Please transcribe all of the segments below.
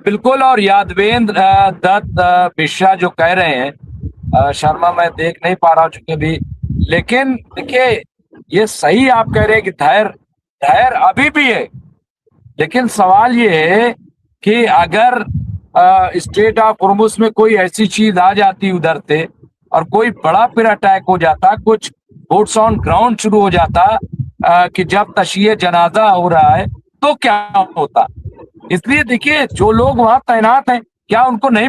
बिल्कुल। और यादवेंद्र दत्त मिश्रा जो कह रहे हैं, शर्मा मैं देख नहीं पा रहा हूँ चूंकि भी, लेकिन देखिए ये सही आप कह रहे हैं कि धैर्य धैर्य अभी भी है। लेकिन सवाल ये है कि अगर स्टेट ऑफ होर्मुज में कोई ऐसी चीज आ जाती उधर से और कोई बड़ा फिर अटैक हो जाता, कुछ बोट्स ऑन ग्राउंड शुरू हो जाता, कि जब तशिये जनाजा हो रहा है तो क्या होता। इसलिए देखिए जो लोग वहां तैनात हैं, क्या उनको नहीं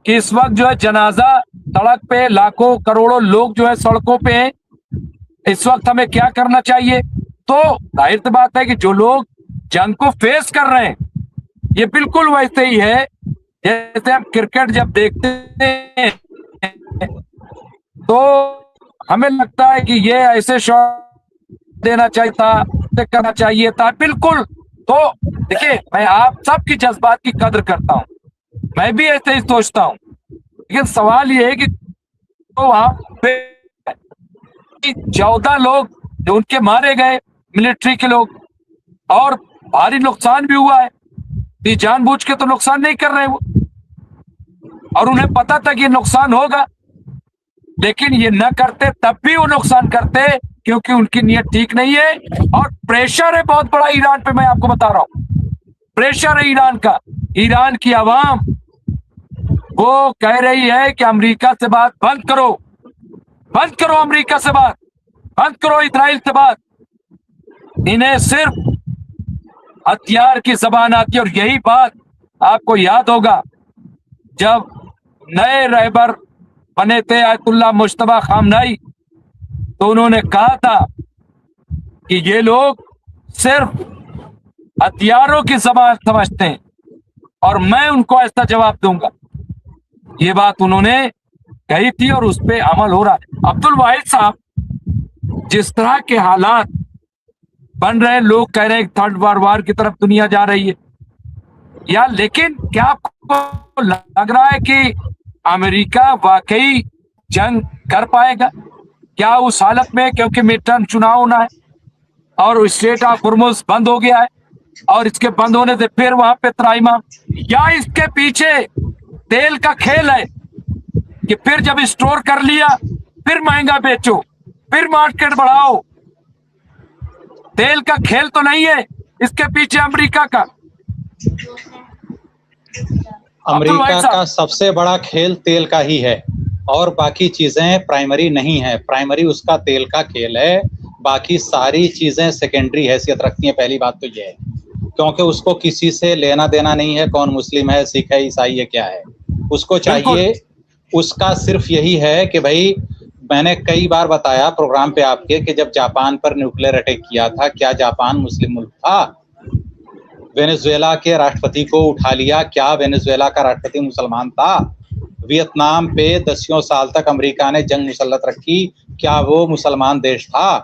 कि इस वक्त जो है जनाजा सड़क पे, लाखों करोड़ों लोग जो है सड़कों पे हैं, इस वक्त हमें क्या करना चाहिए। तो जाहिर सी बात है कि जो लोग जंग को फेस कर रहे हैं, ये बिल्कुल वैसे ही है जैसे हम क्रिकेट जब देखते हैं तो हमें लगता है कि ये ऐसे शॉट देना चाहिए था, करना चाहिए था, बिल्कुल। तो देखिए मैं आप सबकी जज्बात की कद्र करता हूँ, मैं भी ऐसे ही सोचता हूँ, लेकिन सवाल ये है कि तो वहां पे 14 लोग जो उनके मारे गए मिलिट्री के लोग, और भारी नुकसान भी हुआ है। ये जानबूझ के तो नुकसान नहीं कर रहे वो, और उन्हें पता था कि ये नुकसान होगा, लेकिन ये न करते तब भी वो नुकसान करते क्योंकि उनकी नीयत ठीक नहीं है। और प्रेशर है बहुत बड़ा ईरान पे, मैं आपको बता रहा हूं, प्रेशर है ईरान का। ईरान की आवाम वो कह रही है कि अमेरिका से बात बंद करो, बंद करो अमेरिका से बात, बंद करो इजराइल से बात। इन्हें सिर्फ हथियार की जबान आती है। और यही बात आपको याद होगा जब नए रहबर बने थे आयतुल्लाह मुश्तबा खामनाई, तो उन्होंने कहा था कि ये लोग सिर्फ हथियारों की जबान समझते हैं और मैं उनको ऐसा जवाब दूंगा। ये बात उन्होंने कही थी और उस पर अमल हो रहा है। अब्दुल वाहिद साहब, जिस तरह के हालात बन रहे हैं, लोग कह रहे हैं थर्ड वर्ल्ड वार की तरफ दुनिया जा रही है या, लेकिन क्या आपको लग रहा है कि अमेरिका वाकई जंग कर पाएगा? क्या उस हालत में, क्योंकि मिड टर्म चुनाव होना है और स्टेट ऑफ होर्मुज बंद हो गया है और इसके बंद होने से फिर वहां पे त्राइमा, या इसके पीछे तेल का खेल है कि फिर जब स्टोर कर लिया फिर महंगा बेचो, फिर मार्केट बढ़ाओ? तेल का खेल तो नहीं है इसके पीछे अमेरिका का? अमेरिका का सबसे बड़ा खेल तेल का ही है और बाकी चीजें प्राइमरी नहीं है। प्राइमरी उसका तेल का खेल है, बाकी सारी चीजें सेकेंडरी हैसियत रखती हैं। पहली बात तो यह है, क्योंकि उसको किसी से लेना देना नहीं है, कौन मुस्लिम है, सिख है, ईसाई है, क्या है। उसको चाहिए, उसका सिर्फ यही है कि भाई, मैंने कई बार बताया प्रोग्राम पे आपके कि जब जापान पर न्यूक्लियर अटैक किया था, क्या जापान मुस्लिम मुल्क था? वेनेजुएला के राष्ट्रपति को उठा लिया, क्या वेनेजुएला का राष्ट्रपति मुसलमान था? वियतनाम पे दसियों साल तक अमेरिका ने जंग मुसल्लत रखी, क्या वो मुसलमान देश था?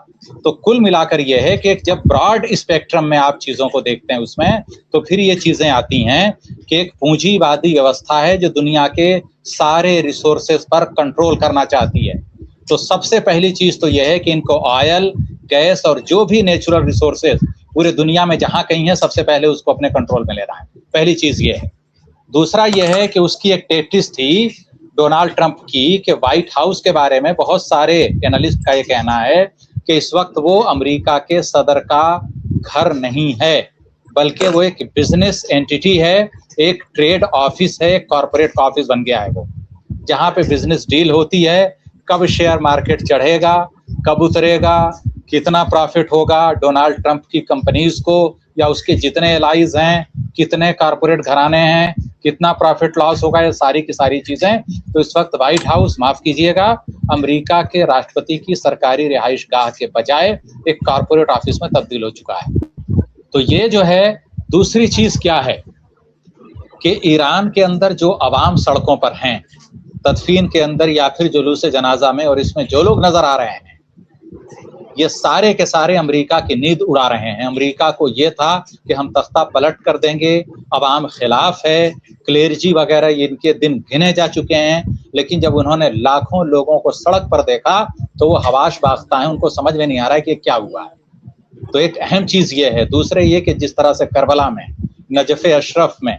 तो कुल मिलाकर यह है कि जब ब्रॉड स्पेक्ट्रम में आप चीजों को देखते हैं उसमें, तो फिर ये चीजें आती हैं कि एक पूंजीवादी व्यवस्था है जो दुनिया के सारे रिसोर्सेज पर कंट्रोल करना चाहती है। तो सबसे पहली चीज तो यह है कि इनको ऑयल, गैस और जो भी नेचुरल रिसोर्सेज पूरे दुनिया में जहां कहीं है, सबसे पहले उसको अपने कंट्रोल में लेना है। पहली चीज ये है। दूसरा यह है कि उसकी एक टैक्टिस थी डोनाल्ड ट्रंप की कि व्हाइट हाउस के बारे में बहुत सारे एनालिस्ट का ये कहना है कि इस वक्त वो अमेरिका के सदर का घर नहीं है, बल्कि वो एक बिजनेस एंटिटी है, एक ट्रेड ऑफिस है, एक कॉर्पोरेट ऑफिस बन गया है वो, जहां पे बिजनेस डील होती है। कब शेयर मार्केट चढ़ेगा, कब उतरेगा, कितना प्रॉफिट होगा डोनाल्ड ट्रंप की कंपनीज को या उसके जितने एलाइज हैं, कितने कॉर्पोरेट घराने हैं, कितना प्रॉफिट लॉस होगा, ये सारी की सारी चीजें। तो इस वक्त व्हाइट हाउस, माफ कीजिएगा, अमेरिका के राष्ट्रपति की सरकारी रिहाइश गाह के बजाय एक कॉर्पोरेट ऑफिस में तब्दील हो चुका है। तो ये जो है, दूसरी चीज क्या है कि ईरान के अंदर जो अवाम सड़कों पर हैं, तदफीन के अंदर या फिर जुलूस जनाजा में, और इसमें जो लोग नजर आ रहे हैं, ये सारे के सारे अमेरिका की नींद उड़ा रहे हैं। अमेरिका को ये था कि हम तख्ता पलट कर देंगे, अवाम खिलाफ है, क्लेरजी वगैरह इनके दिन गिने जा चुके हैं। लेकिन जब उन्होंने लाखों लोगों को सड़क पर देखा तो वो हवाश बाख्ता है, उनको समझ में नहीं आ रहा है कि क्या हुआ है। तो एक अहम चीज ये है। दूसरे ये कि जिस तरह से करबला में, नजफ़े अशरफ में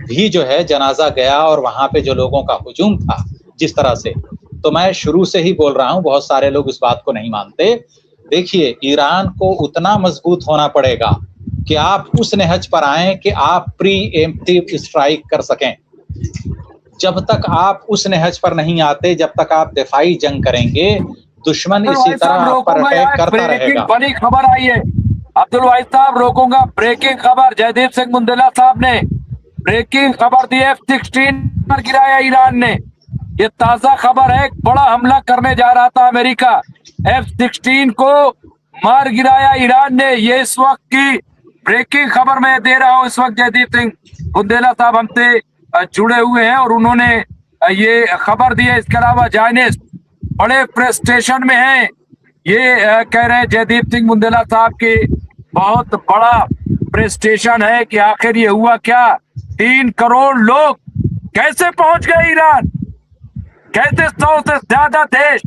भी जो है जनाजा गया और वहां पे जो लोगों का हुजूम था जिस तरह से, तो मैं शुरू से ही बोल रहा हूं, बहुत सारे लोग इस बात को नहीं मानते। देखिए, ईरान को उतना मजबूत होना पड़ेगा कि आप उस नहज पर आए कि आप प्री एम्प्टिव स्ट्राइक कर सकें। जब तक आप उस नहज पर नहीं आते, जब तक आप दिफाई जंग करेंगे, दुश्मन इसी तरह आप पर अटैक करता रहेगा। बड़ी खबर आई है अब्दुल वाहिद साहब, रोकूंगा। ब्रेकिंग खबर, जयदीप सिंह मुंडेला साहब ने ब्रेकिंग खबर दी, F-16 पर गिराया ईरान ने। ये ताजा खबर है, बड़ा हमला करने जा रहा था अमेरिका, F-16 को मार गिराया ईरान ने। ये इस वक्त की ब्रेकिंग खबर मैं दे रहा हूं। इस वक्त जयदीप सिंह बुंदेला साहब हमसे जुड़े हुए हैं और उन्होंने ये खबर दी है। इसके अलावा जायनिस्ट बड़े फ्रस्ट्रेशन में हैं। ये कह रहे हैं जयदीप सिंह बुंदेला साहब की बहुत बड़ा फ्रस्ट्रेशन है कि आखिर ये हुआ क्या। 3 करोड़ लोग कैसे पहुंच गए ईरान, कैसे 100 से ज्यादा देश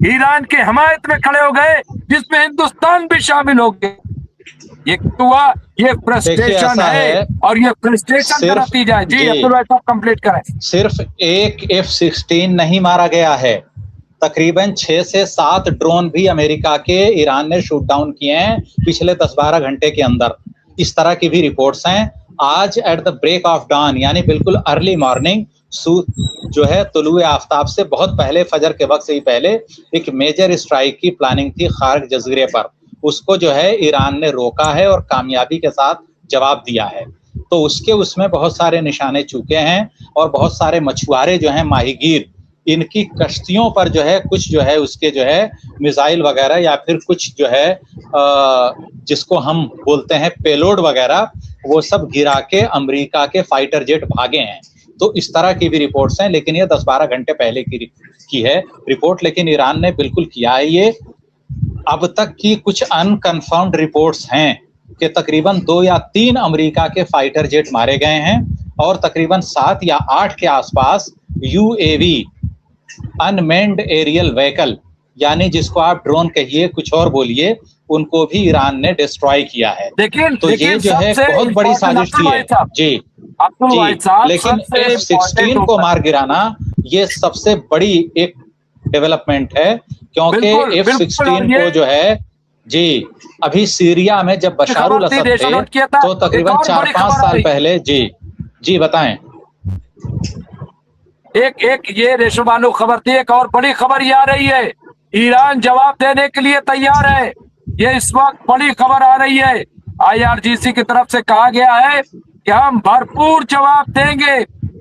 ईरान की हिमायत में खड़े हो गए, जिसमें हिंदुस्तान भी शामिल हो गए। ये हुआ, ये फ्रस्ट्रेशन है और ये फ्रस्ट्रेशन का नतीजा है। जी अब्दुल भाई साहब कंप्लीट करें। सिर्फ एक F-16 नहीं मारा गया है, तकरीबन 6 से 7 ड्रोन भी अमेरिका के ईरान ने शूट डाउन किए हैं पिछले 10-12 घंटे के अंदर। इस तरह की भी रिपोर्ट्स हैं। आज at the break of dawn, यानी बिल्कुल अर्ली मॉर्निंग, जो है तुलुए आफ्ताब से बहुत पहले, फजर के वक्त से ही पहले, एक मेजर स्ट्राइक की प्लानिंग थी खार्क जजीरे पर। उसको जो है ईरान ने रोका है और कामयाबी के साथ जवाब दिया है। तो उसमें बहुत सारे निशाने चूके हैं और बहुत सारे मछुआरे जो हैं, माहीगीर, इनकी कश्तियों पर जो है कुछ जो है उसके जो है मिसाइल वगैरह या फिर कुछ जो है जिसको हम बोलते हैं पेलोड वगैरह, वो सब गिरा के अमेरिका के फाइटर जेट भागे हैं। तो इस तरह की भी रिपोर्ट्स हैं, लेकिन ये 10-12 घंटे पहले की है रिपोर्ट, लेकिन ईरान ने बिल्कुल किया है ये। अब तक की कुछ अनकन्फर्म्ड रिपोर्ट्स हैं कि तकरीबन 2 या 3 अमेरिका के फाइटर जेट मारे गए हैं और तकरीबन 7 या 8 के आसपास UAV, अनमेन्ड एरियल व्हीकल, यानी जिसको आप ड्रोन कहिए कुछ और बोलिए, उनको भी ईरान ने डिस्ट्रॉय किया है। तो ये जो है बहुत बड़ी साजिश थी है। जी लेकिन F-16 को मार गिराना ये सबसे बड़ी एक डेवलपमेंट है, क्योंकि F-16 को जो है जी अभी सीरिया में जब बशार अल असद थे तो तकरीबन 4-5 साल पहले। जी बताएं। एक ये रेशमालू खबर थी। एक और बड़ी खबर ये आ रही है, ईरान जवाब देने के लिए तैयार है। ये इस वक्त बड़ी खबर आ रही है, IRGC की तरफ से कहा गया है कि हम भरपूर जवाब देंगे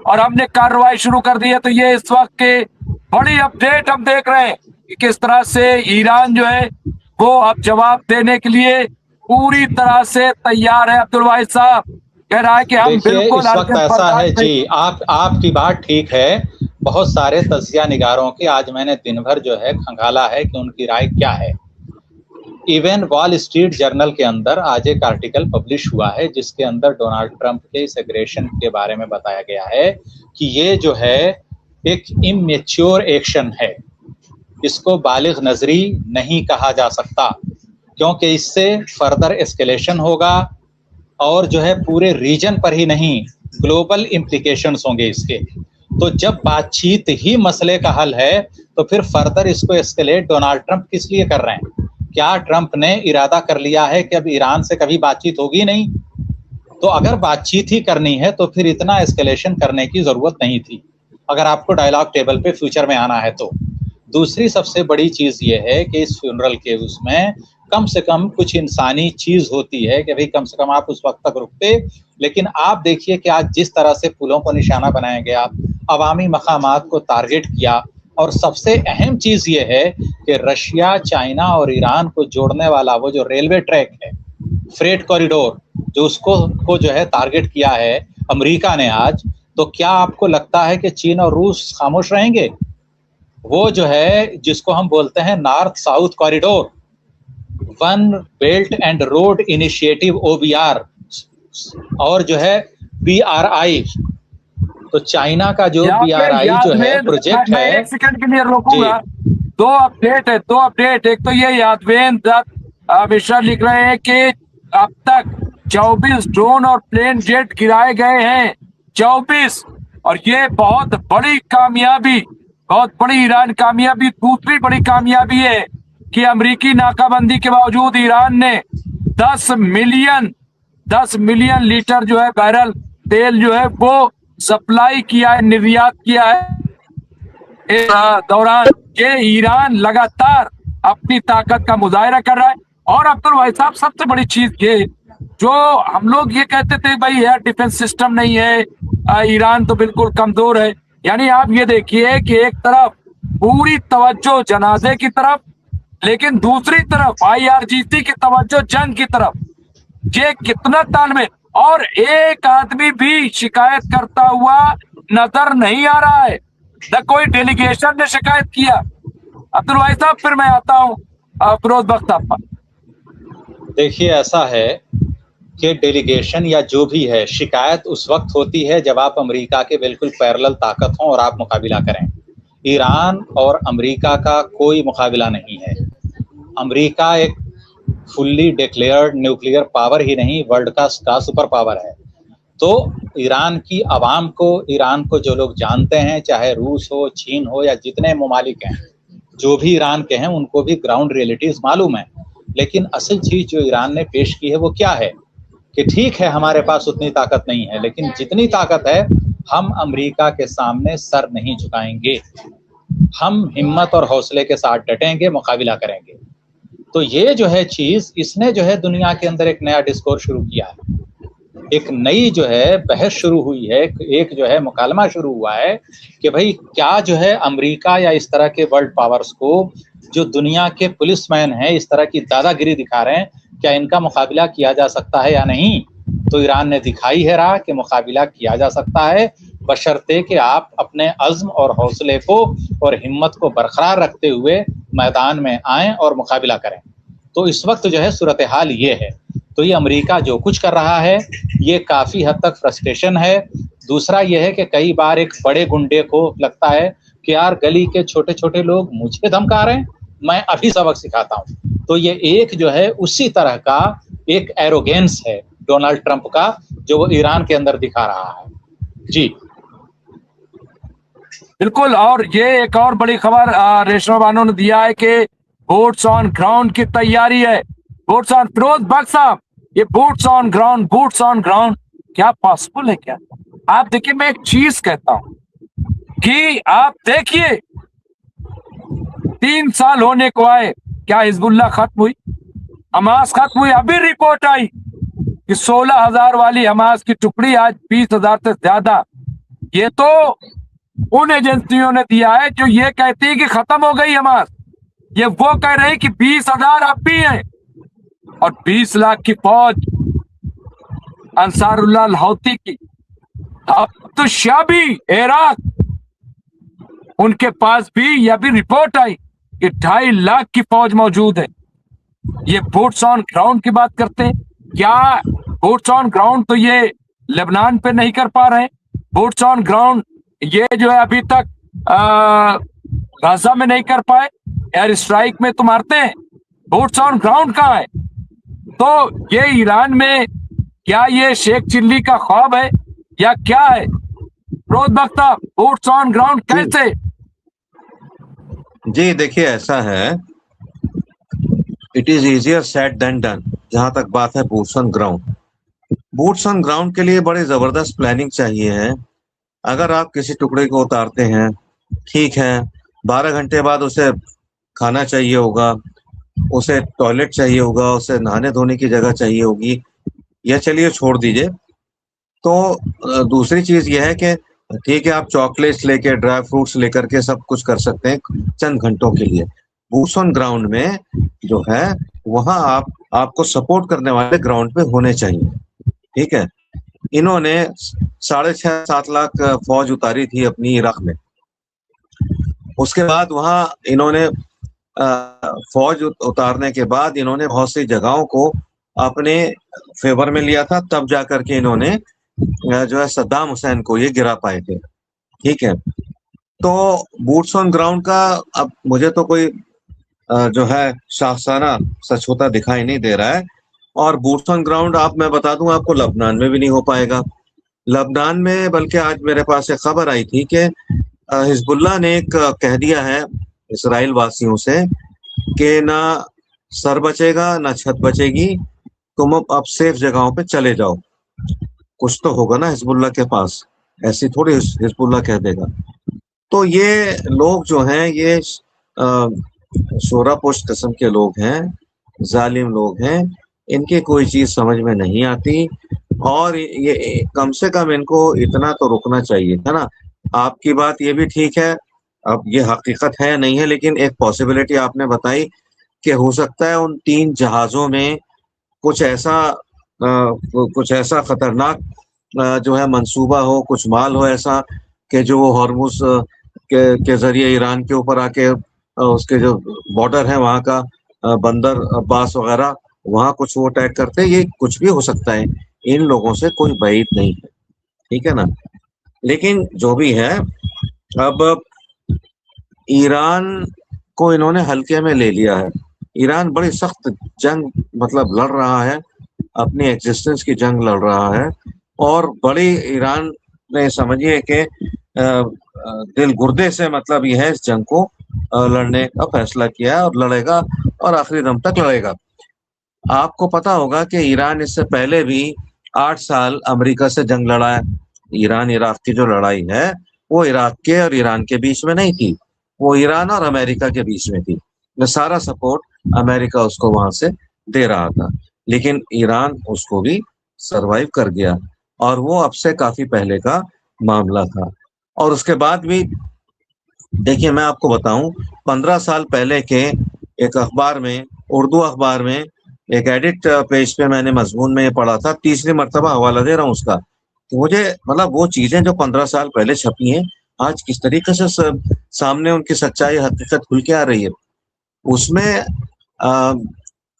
और हमने कार्रवाई शुरू कर दी है। तो ये इस वक्त की बड़ी अपडेट हम देख रहे हैं कि किस तरह से ईरान जो है वो अब जवाब देने के लिए पूरी तरह से तैयार है। अब्दुल वाहिद साहब कह रहा है कि हम बिल्कुल इस वक्त ऐसा है। जी आपकी बात ठीक है। बहुत सारे तजिया निगारों की आज मैंने दिन भर जो है खंगाला है कि उनकी राय क्या है। इवन वॉल स्ट्रीट जर्नल के अंदर आज एक आर्टिकल पब्लिश हुआ है जिसके अंदर डोनाल्ड ट्रंप के इस एग्रेशन के बारे में बताया गया है कि ये जो है एक इमेच्योर एक्शन है, इसको बालिग नजरी नहीं कहा जा सकता, क्योंकि इससे फर्दर एस्केलेशन होगा और जो है पूरे रीजन पर ही नहीं, ग्लोबल इम्प्लीकेशंस होंगे इसके। तो जब बातचीत ही मसले का हल है तो फिर फर्दर इसको एस्केलेट डोनाल्ड ट्रंप किस लिए कर रहे हैं? क्या ट्रंप ने इरादा कर लिया है कि अब ईरान से कभी बातचीत होगी नहीं? तो अगर बातचीत ही करनी है तो फिर इतना एस्केलेशन करने की जरूरत नहीं थी, अगर आपको डायलॉग टेबल पे फ्यूचर में आना है तो। दूसरी सबसे बड़ी चीज ये है कि इस फ्यूनरल के उसमें कम से कम कुछ इंसानी चीज होती है कि भाई कम से कम आप उस वक्त तक रुकते। लेकिन आप देखिए कि आज जिस तरह से पुलों को निशाना बनाया गया, अवामी मकामात को टारगेट किया, और सबसे अहम चीज ये है कि रशिया, चाइना और ईरान को जोड़ने वाला वो जो रेलवे ट्रैक है, फ्रेट कॉरिडोर, जो उसको जो है टारगेट किया है अमेरिका ने आज। तो क्या आपको लगता है कि चीन और रूस खामोश रहेंगे? वो जो है जिसको हम बोलते हैं north south corridor, one belt and road initiative OBR, और जो है BRI, तो चाइना का जो BRI जो है प्रोजेक्ट है। एक सेकंड के लिए रोकूंगा। दो अपडेट है। एक तो ये यादवेंद्र मिश्रा लिख रहे हैं कि अब तक 24 ड्रोन और प्लेन जेट गिराए गए हैं 24। और ये बहुत बड़ी कामयाबी, बहुत बड़ी ईरान कामयाबी। दूसरी बड़ी कामयाबी है कि अमेरिकी नाकाबंदी के बावजूद ईरान ने 10 मिलियन लीटर जो है बैरल तेल जो है वो सप्लाई किया है, निर्यात किया है इस दौरान। ये ईरान लगातार अपनी ताकत का मुजाहरा कर रहा है। और अब्दुल भाई साहब, सबसे बड़ी चीज ये, जो हम लोग ये कहते थे भाई एयर डिफेंस सिस्टम नहीं है, ईरान तो बिल्कुल कमजोर है, यानी आप ये देखिए कि एक तरफ पूरी तवज्जो जनाजे की तरफ, लेकिन दूसरी तरफ IRGC की तवज्जो जंग की तरफ। ये कितना तालमेल, और एक आदमी भी शिकायत करता हुआ नजर नहीं आ रहा है, न कोई डेलीगेशन ने शिकायत किया। अब्दुल भाई साहब, फिर मैं आता हूँ फिरोज बख्त साहब पर। देखिए, ऐसा है कि डेलीगेशन या जो भी है, शिकायत उस वक्त होती है जब आप अमेरिका के बिल्कुल पैरेलल ताकत हों और आप मुकाबिला करें। ईरान और अमेरिका का कोई मुकाबिला नहीं है। अमेरिका एक फुल्ली डिक्लेयर्ड न्यूक्लियर पावर ही नहीं, वर्ल्ड का सुपर पावर है। तो ईरान की आवाम को, ईरान को जो लोग जानते हैं, चाहे रूस हो, चीन हो या जितने ममालिक हैं, जो भी ईरान के हैं, उनको भी ग्राउंड रियलिटीज मालूम है। लेकिन असल चीज जो ईरान ने पेश की है वो क्या है कि ठीक है हमारे पास उतनी ताकत नहीं है, लेकिन जितनी ताकत है हम अमेरिका के सामने सर नहीं झुकाएंगे, हम हिम्मत और हौसले के साथ डटेंगे, मुकाबिला करेंगे। तो ये जो है चीज, इसने जो है दुनिया के अंदर एक नया डिस्कोर्स शुरू किया है, एक नई जो है बहस शुरू हुई है, एक जो है मुकालमा शुरू हुआ है कि भाई क्या जो है अमेरिका या इस तरह के वर्ल्ड पावर्स को, जो दुनिया के पुलिसमैन हैं, इस तरह की दादागिरी दिखा रहे हैं, क्या इनका मुकाबला किया जा सकता है या नहीं। तो ईरान ने दिखाई है रहा कि मुकाबला किया जा सकता है, बशर्ते कि आप अपने अज़्म और हौसले को और हिम्मत को बरकरार रखते हुए मैदान में आएं और मुकाबला करें। तो इस वक्त जो है सूरत हाल ये है। तो ये अमेरिका जो कुछ कर रहा है ये काफ़ी हद तक फ्रस्ट्रेशन है। दूसरा ये है कि कई बार एक बड़े गुंडे को लगता है कि यार गली के छोटे छोटे लोग मुझे धमका रहे हैं, मैं अभी सबक सिखाता हूँ। तो ये एक जो है उसी तरह का एक एरोगेंस है डोनाल्ड ट्रंप का, जो वो ईरान के अंदर दिखा रहा है। जी बिल्कुल। और ये एक और बड़ी खबर रेशमा बानो ने दिया है कि बूट्स ऑन ग्राउंड की तैयारी है। बूट्स ऑन, फिरोज बख्त साहब, ये बूट्स ऑन ग्राउंड क्या पॉसिबल है क्या? आप देखिए, मैं एक चीज कहता हूं कि आप देखिए 3 साल होने को आए, क्या हिजबुल्लाह खत्म हुई? हमास खत्म हुई? अभी रिपोर्ट आई कि 16,000 वाली हमास की टुकड़ी आज 20,000 से ज्यादा। ये तो उन एजेंसियों ने दिया है जो ये कहती है कि खत्म हो गई हमास, ये वो कह रहे हैं कि 20,000 अब भी हैं। और 20 लाख की फौज अंसारुल्लाह हौती की, अब तो शाबी इराक, उनके पास भी यह भी रिपोर्ट आई कि 2.5 लाख की फौज मौजूद है। ये बूट्स ऑन ग्राउंड की बात करते हैं क्या? बूट्स ऑन ग्राउंड तो ये लेबनान पे नहीं कर पा रहे, बूट्स ऑन ग्राउंड ये जो है अभी तक गाजा में नहीं कर पाए, एयर स्ट्राइक में तो मारते हैं, बूट्स ऑन ग्राउंड कहाँ है? तो ये ईरान में क्या ये शेख चिल्ली का ख्वाब है या क्या है? रोज बख्ता, बूट्स ऑन ग्राउंड कैसे? जी देखिए, ऐसा है, it is easier said than done. जहां तक बात है boots on ground, boots on ground के लिए बड़ी जबरदस्त प्लानिंग चाहिए है। अगर आप किसी टुकड़े को उतारते हैं, ठीक है, 12 घंटे बाद उसे खाना चाहिए होगा, उसे टॉयलेट चाहिए होगा, उसे नहाने धोने की जगह चाहिए होगी, यह चलिए छोड़ दीजिए। तो दूसरी चीज यह है कि ठीक है, आप चॉकलेट्स लेके, ड्राई फ्रूट्स लेकर के सब कुछ कर सकते हैं चंद घंटों के लिए। बूट्स ऑन ग्राउंड में जो है वहां आपको सपोर्ट करने वाले ग्राउंड पे होने चाहिए। ठीक है, इन्होंने 6.5-7 लाख फौज उतारी थी अपनी इराक में। उसके बाद वहां इन्होंने फौज उतारने के बाद इन्होंने बहुत सी जगहों को अपने फेवर में लिया था, तब जाकर के इन्होंने जो है सद्दाम हुसैन को ये गिरा पाए थे। ठीक है, तो बूट्स ऑन ग्राउंड का अब मुझे तो कोई जो है शाखसाना सच होता दिखाई नहीं दे रहा है। और बूट्स ऑन ग्राउंड मैं बता दूं आपको, लेबनान में भी नहीं हो पाएगा, लबनान में बल्कि आज मेरे पास एक खबर आई थी कि हिजबुल्लाह ने एक कह दिया है इसराइल वासियों से कि ना सर बचेगा ना छत बचेगी, तुम अब सेफ जगहों पे चले जाओ। कुछ तो होगा ना हिजबुल्लाह के पास, ऐसी थोड़ी हिजबुल्लाह कह देगा। तो ये लोग जो हैं ये शोरापुश किस्म के लोग हैं, जालिम लोग हैं, इनकी कोई चीज समझ में नहीं आती। और ये कम से कम इनको इतना तो रुकना चाहिए, है ना। आपकी बात ये भी ठीक है, अब ये हकीकत है नहीं है, लेकिन एक पॉसिबिलिटी आपने बताई कि हो सकता है उन 3 जहाजों में कुछ ऐसा खतरनाक जो है मंसूबा हो, कुछ माल हो ऐसा कि जो वो हॉर्मुज के जरिए ईरान के ऊपर आके उसके जो बॉर्डर है वहाँ का बंदर अब्बास वगैरह, वहाँ कुछ वो अटैक करते, ये कुछ भी हो सकता है। इन लोगों से कोई बैद नहीं है, ठीक है ना। लेकिन जो भी है, अब ईरान को इन्होंने हल्के में ले लिया है। ईरान बड़ी सख्त जंग मतलब लड़ रहा है, अपनी एग्जिस्टेंस की जंग लड़ रहा है, और बड़ी ईरान ने समझिए कि दिल गुर्दे से मतलब ये है इस जंग को लड़ने का फैसला किया है, और लड़ेगा और आखिरी दम तक लड़ेगा। आपको पता होगा कि ईरान इससे पहले भी 8 साल अमेरिका से जंग लड़ा है। ईरान इराक की जो लड़ाई है वो इराक के और ईरान के बीच में नहीं थी, वो ईरान और अमेरिका के बीच में थी। सारा सपोर्ट अमेरिका उसको वहां से दे रहा था, लेकिन ईरान उसको भी सरवाइव कर गया, और वो अब से काफी पहले का मामला था। और उसके बाद भी देखिए, मैं आपको बताऊं, 15 साल पहले के एक अखबार में, उर्दू अखबार में, एक एडिट पेज पे मैंने मजमून में ये पढ़ा था, तीसरी मर्तबा हवाला दे रहा हूँ उसका। तो मुझे मतलब वो चीजें जो 15 साल पहले छपी हैं, आज किस तरीके से सामने उनकी सच्चाई हकीकत खुल के आ रही है। उसमें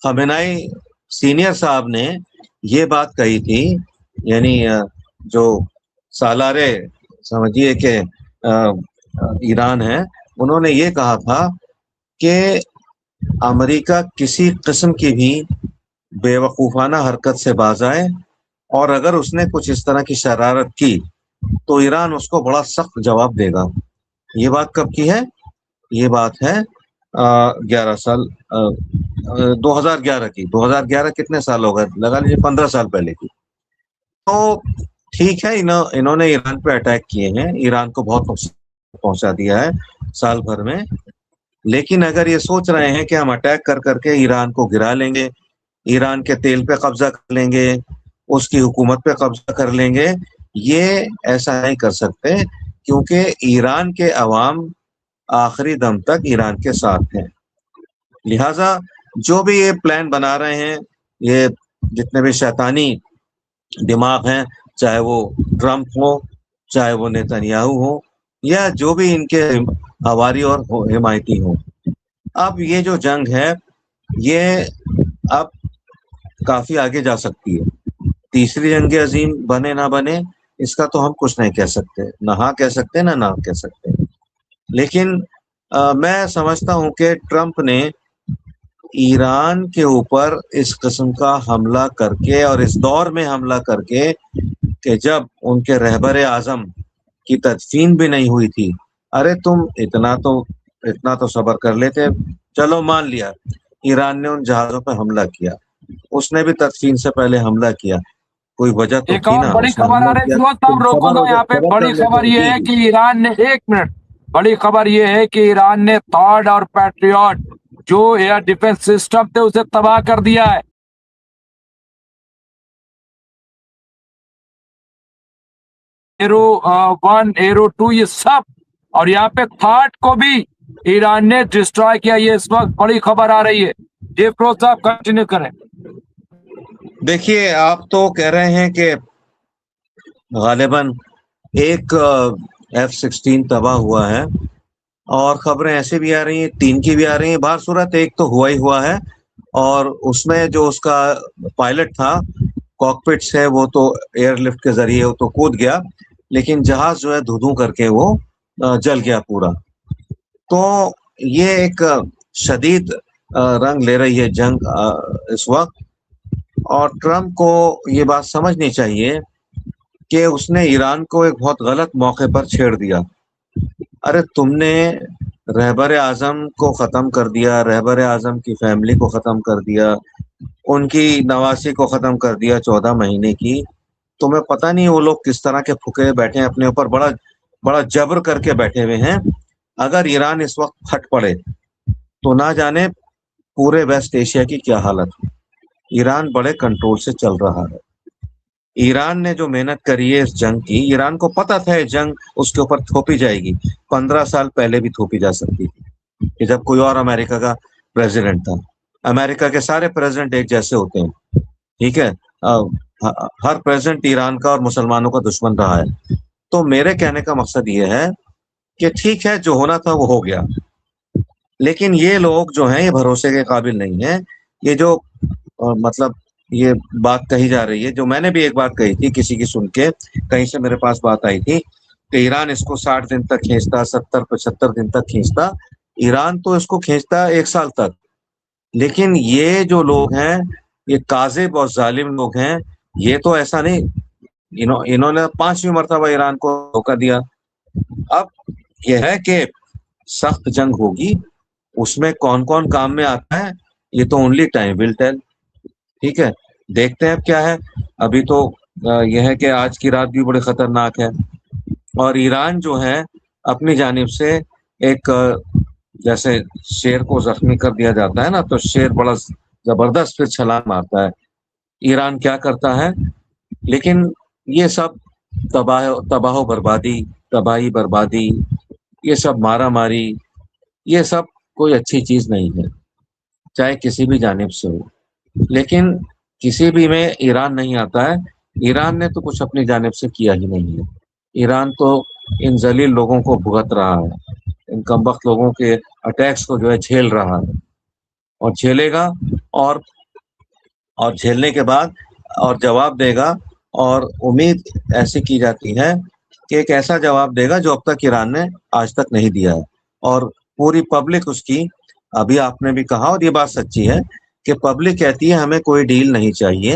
खमेनाई सीनियर साहब ने ये बात कही थी, यानी जो सालारे समझिए कि ईरान है, उन्होंने ये कहा था कि अमेरिका किसी किस्म की भी बेवकूफ़ाना हरकत से बाज आए, और अगर उसने कुछ इस तरह की शरारत की तो ईरान उसको बड़ा सख्त जवाब देगा। ये बात कब की है? ये बात है 11 साल 2011 की। 2011 कितने साल हो गए, लगा लीजिए 15 साल पहले की। तो ठीक है, इन्होंने ईरान पे अटैक किए हैं, ईरान को बहुत नुकसान पहुंचा दिया है साल भर में। लेकिन अगर ये सोच रहे हैं कि हम अटैक कर करके ईरान को गिरा लेंगे, ईरान के तेल पे कब्जा कर लेंगे, उसकी हुकूमत पे कब्जा कर लेंगे, ये ऐसा नहीं कर सकते, क्योंकि ईरान के अवाम आखिरी दम तक ईरान के साथ हैं। लिहाजा जो भी ये प्लान बना रहे हैं, ये जितने भी शैतानी दिमाग हैं, चाहे वो ट्रम्प हो, चाहे वो नेतन्याहू हो, या जो भी इनके हवारी और हिमायती हो, अब ये जो जंग है ये अब काफी आगे जा सकती है। तीसरी जंग अजीम बने ना बने, इसका तो हम कुछ नहीं कह सकते, ना हाँ कह सकते ना ना कह सकते। लेकिन मैं समझता हूं कि ट्रम्प ने ईरान के ऊपर इस किस्म का हमला करके, और इस दौर में हमला करके कि जब उनके रहबर आजम की तदफीन भी नहीं हुई थी, अरे तुम इतना तो सब्र कर लेते। चलो मान लिया ईरान ने उन जहाजों पर हमला किया, उसने भी तदफीन से पहले हमला किया, कोई वजह तो एक थी और ना, बड़ी उसने खबर आ हमला रही है, किया, फिरोज तुम साहब रोको सब्र दो यहाँ पे। सब्र बड़ी कर खबर लेते। ये जी है जी। कि ईरान ने, एक मिनट, बड़ी खबर ये है कि ईरान ने थॉड और पैट्रियट जो एयर डिफेंस सिस्टम थे उसे तबाह कर दिया है। एरो 1, एरो 2, ये सब, और यहाँ पे थॉड को भी ईरान ने डिस्ट्रॉय किया। ये इस वक्त बड़ी खबर आ रही है। ये फिरोज साहब कंटिन्यू करें। देखिए, आप तो कह रहे हैं कि गालिबन एक F-16 तबाह हुआ है, और खबरें ऐसे भी आ रही हैं, 3 की भी आ रही हैं। बाहर सूरत एक तो हुआ ही हुआ है, और उसमें जो उसका पायलट था, कॉकपिट से वो तो एयरलिफ्ट के जरिए वो तो कूद गया, लेकिन जहाज जो है धू-धू करके वो जल गया पूरा। तो ये एक शदीद रंग ले रही है जंग इस वक्त, और ट्रम्प को ये बात समझनी चाहिए कि उसने ईरान को एक बहुत गलत मौके पर छेड़ दिया। अरे तुमने रहबर आजम को खत्म कर दिया, रहबर आजम की फैमिली को खत्म कर दिया, उनकी नवासी को खत्म कर दिया 14 महीने की। तुम्हें पता नहीं वो लोग किस तरह के फुके बैठे हैं, अपने ऊपर बड़ा बड़ा जबर करके बैठे हुए हैं। अगर ईरान इस वक्त फट पड़े तो ना जाने पूरे वेस्ट एशिया की क्या हालत हो। ईरान बड़े कंट्रोल से चल रहा है। ईरान ने जो मेहनत करी है इस जंग की, ईरान को पता था ये जंग उसके ऊपर थोपी जाएगी। 15 साल पहले भी थोपी जा सकती थी कि जब कोई और अमेरिका का प्रेसिडेंट था। अमेरिका के सारे प्रेसिडेंट एक जैसे होते हैं, ठीक है। हर प्रेसिडेंट ईरान का और मुसलमानों का दुश्मन रहा है। तो मेरे कहने का मकसद ये है कि ठीक है, जो होना था वो हो गया, लेकिन ये लोग जो हैं ये भरोसे के काबिल नहीं है। ये जो मतलब ये बात कही जा रही है, जो मैंने भी एक बात कही थी, किसी की सुन के कहीं से मेरे पास बात आई थी कि ईरान इसको 60 दिन तक खींचता, 70-75 दिन तक खींचता। ईरान तो इसको खींचता 1 साल तक। लेकिन ये जो लोग हैं, ये काजिब और जालिम लोग हैं। ये तो ऐसा नहीं, इन्होंने 5वीं मर्तबा ईरान को धोखा दिया। अब यह है कि सख्त जंग होगी, उसमें कौन कौन काम में आता है ये तो ओनली टाइम विल टेल। ठीक है, देखते हैं अब क्या है। अभी तो यह है कि आज की रात भी बड़ी खतरनाक है। और ईरान जो है अपनी जानिब से एक जैसे शेर को जख्मी कर दिया जाता है ना, तो शेर बड़ा जबरदस्त फिर छलांग मारता है। ईरान क्या करता है, लेकिन ये सब तबाह बर्बादी, तबाही बर्बादी, ये सब मारा मारी, ये सब कोई अच्छी चीज नहीं है, चाहे किसी भी जानिब से हो। लेकिन किसी भी में ईरान नहीं आता है। ईरान ने तो कुछ अपनी जानिब से किया ही नहीं है। ईरान तो इन जलील लोगों को भुगत रहा है, इन कमबख्त लोगों के अटैक्स को जो है झेल रहा है और झेलेगा। और झेलने के बाद और जवाब देगा। और उम्मीद ऐसी की जाती है कि एक ऐसा जवाब देगा जो अब तक ईरान ने आज तक नहीं दिया है। और पूरी पब्लिक उसकी, अभी आपने भी कहा और ये बात सच्ची है कि पब्लिक कहती है हमें कोई डील नहीं चाहिए,